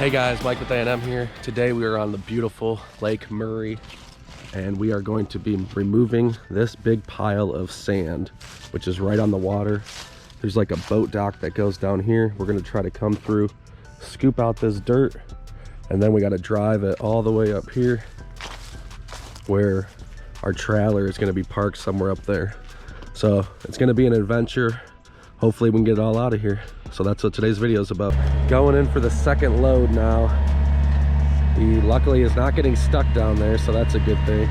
Hey guys, Mike with A&M here. Today we are on the beautiful Lake Murray and we are going to be removing this big pile of sand, which is right on the water. There's like a boat dock that goes down here. We're gonna try to come through, scoop out this dirt, and then we gotta drive it all the way up here where our trailer is gonna be parked somewhere up there. So it's gonna be an adventure. Hopefully we can get it all out of here. So that's what today's video is about. Going in for the second load now. He luckily is not getting stuck down there, so that's a good thing.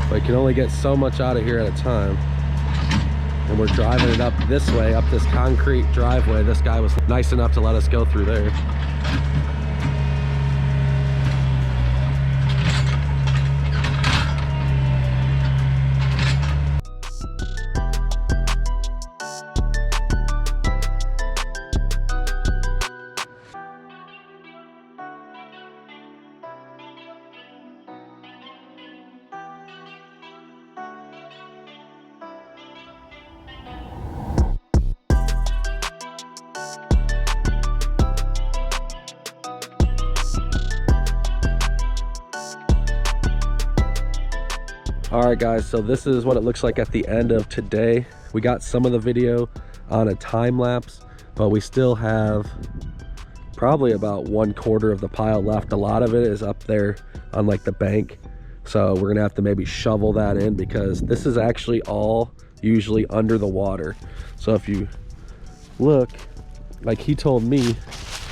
But you can only get so much out of here at a time. And we're driving it up this way, up this concrete driveway. This guy was nice enough to let us go through there. All right guys, so this is what it looks like at the end of today. We got some of the video on a time lapse, but we still have probably about 1/4 of the pile left. A lot of it is up there on like the bank. So we're gonna have to maybe shovel that in because this is actually all usually under the water. So if you look, like he told me,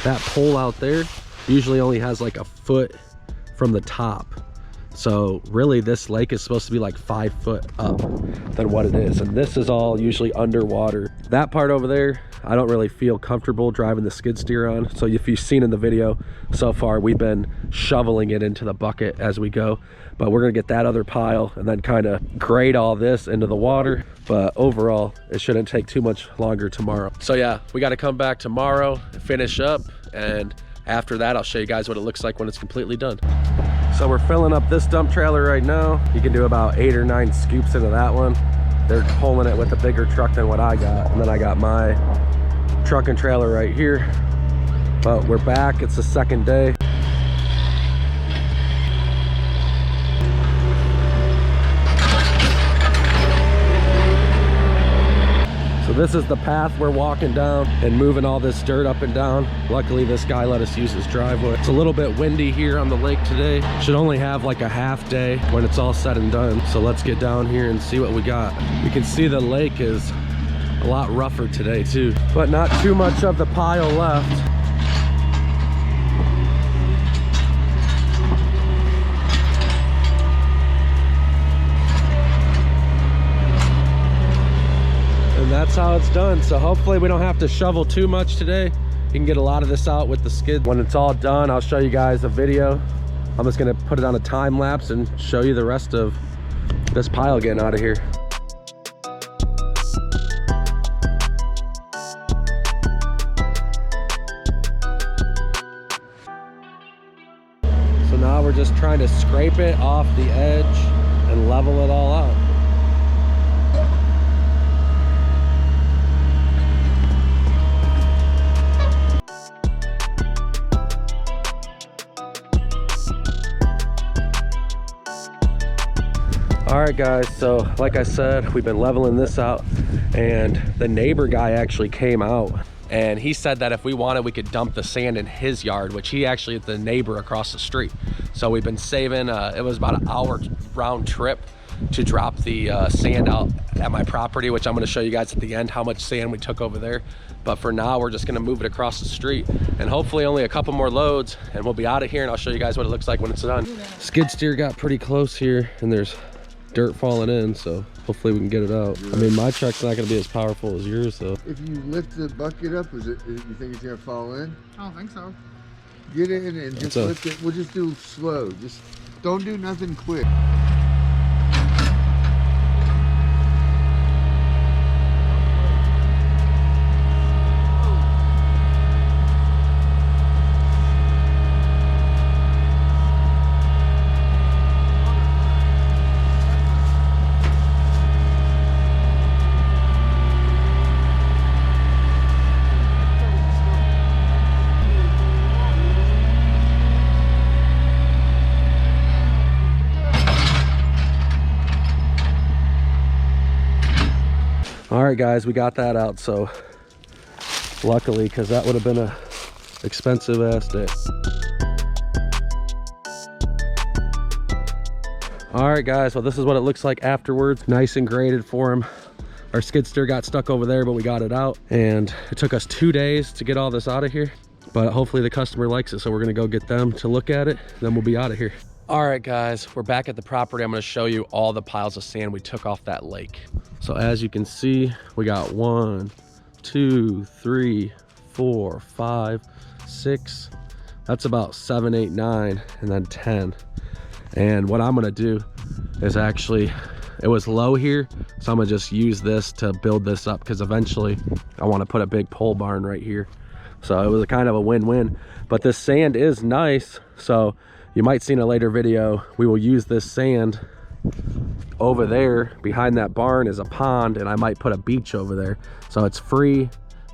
that pole out there usually only has like a foot from the top. So really this lake is supposed to be like 5 foot up than what it is. And this is all usually underwater. That part over there, I don't really feel comfortable driving the skid steer on. So if you've seen in the video so far, we've been shoveling it into the bucket as we go. But we're gonna get that other pile and then kind of grade all this into the water. But overall, it shouldn't take too much longer tomorrow. So yeah, we gotta come back tomorrow, finish up, and after that, I'll show you guys what it looks like when it's completely done. So we're filling up this dump trailer right now. You can do about 8 or 9 scoops into that one. They're pulling it with a bigger truck than what I got. And then I got my truck and trailer right here. But we're back, it's the second day. So this is the path we're walking down and moving all this dirt up and down. Luckily this guy let us use his driveway. It's a little bit windy here on the lake today. Should only have like a half day when it's all said and done. So let's get down here and see what we got. You can see the lake is a lot rougher today too, but not too much of the pile left. That's how it's done. So hopefully we don't have to shovel too much today. You can get a lot of this out with the skid. When it's all done, I'll show you guys a video. I'm just gonna put it on a time lapse and show you the rest of this pile getting out of here. So now we're just trying to scrape it off the edge and level it all out. All right guys, so like I said, we've been leveling this out and the neighbor guy actually came out and he said that if we wanted, we could dump the sand in his yard, which he actually is the neighbor across the street. So we've been saving, it was about an hour round trip to drop the sand out at my property, which I'm gonna show you guys at the end how much sand we took over there. But for now, we're just gonna move it across the street and hopefully only a couple more loads and we'll be out of here and I'll show you guys what it looks like when it's done. Skid steer got pretty close here and there's dirt falling in, so hopefully we can get it out. I mean, my truck's not gonna be as powerful as yours though. If you lift the bucket up, you think it's gonna fall in? I don't think so. Get in and just lift it. We'll just do slow. Just don't do nothing quick. All right, guys, we got that out. So luckily, because that would have been a expensive ass day. All right, guys, well, this is what it looks like afterwards. Nice and graded for him. Our skid steer got stuck over there, but we got it out, and it took us 2 days to get all this out of here, but hopefully the customer likes it. So we're gonna go get them to look at it, then we'll be out of here. All right, guys, we're back at the property. I'm gonna show you all the piles of sand we took off that lake. So as you can see, we got 1, 2, 3, 4, 5, 6. That's about 7, 8, 9, and then 10. And what I'm gonna do is actually, it was low here, so I'm gonna just use this to build this up, because eventually I want to put a big pole barn right here. So it was a kind of a win-win. But this sand is nice, so you might see in a later video, we will use this sand. Over there behind that barn is a pond, and I might put a beach over there, so it's free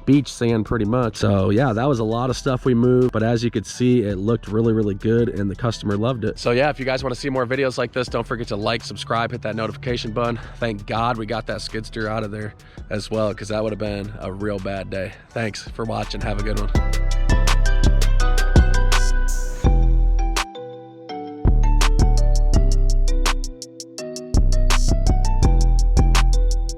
beach sand pretty much. So yeah, that was a lot of stuff we moved, but as you could see, it looked really, really good, and the customer loved it. So yeah, if you guys want to see more videos like this, don't forget to like, subscribe, hit that notification button. Thank God we got that skid steer out of there as well, because that would have been a real bad day. Thanks for watching. Have a good one.